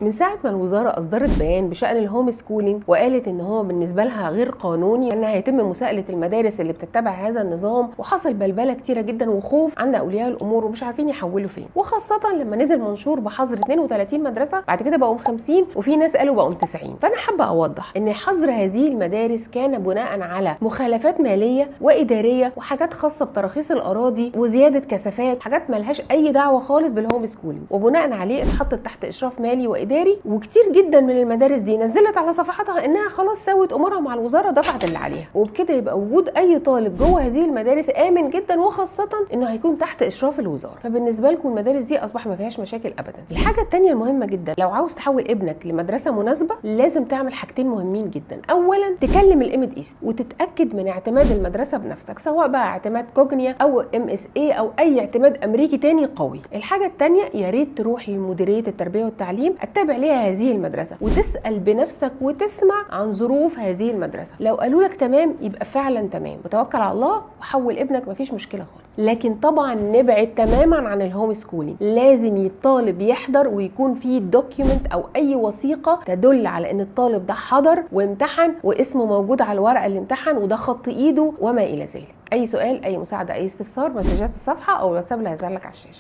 من ساعة ما الوزارة أصدرت بيان بشأن الهوم سكولينج وقالت إن هو بالنسبة لها غير قانوني، إن هيتم مساءلة المدارس اللي بتتبع هذا النظام، وحصل بلبلة كتيرة جدا وخوف عند أولياء الأمور ومش عارفين يحولوا فين، وخاصة لما نزل منشور بحظر 32 مدرسة، بعد كده بقوا 50 وفي ناس قالوا بقوا 90. فأنا حابة أوضح إن حظر هذه المدارس كان بناء على مخالفات مالية وإدارية وحاجات خاصة بتراخيص الأراضي وزيادة كثافات، حاجات ملهاش أي دعوة خالص بالهوم سكولينج، وبناء عليه اتحطت تحت إشراف مالي وإداري. وكتير جدا من المدارس دي نزلت على صفحاتها انها خلاص سوت امورها مع الوزاره، دفعت اللي عليها، وبكده يبقى وجود اي طالب جوه هذه المدارس امن جدا، وخاصه انه هيكون تحت اشراف الوزاره. فبالنسبه لكم المدارس دي اصبح ما فيهاش مشاكل ابدا. الحاجه الثانيه المهمه جدا، لو عاوز تحول ابنك لمدرسه مناسبه لازم تعمل حاجتين مهمين جدا. اولا تكلم الامد ايست وتتاكد من اعتماد المدرسه بنفسك، سواء بقى اعتماد كوجنيا او MSA او اي اعتماد امريكي تاني قوي. الحاجه الثانيه يا ريت تروح لمديريه التربيه والتعليم التابع ليها هذه المدرسة وتسأل بنفسك وتسمع عن ظروف هذه المدرسة. لو قالوا لك تمام يبقى فعلا تمام، وتوكل على الله وحول ابنك، مفيش مشكلة خالص. لكن طبعا نبعد تماما عن الهوم سكولينج، لازم الطالب يحضر ويكون فيه دوكيومنت او اي وثيقة تدل على ان الطالب ده حضر وامتحن واسمه موجود على الورقة اللي امتحن وده خط ايده وما الى ذلك. اي سؤال، اي مساعدة، اي استفسار، مسجات الصفحة او الواتساب اللي هيظهر لك على الشاشة.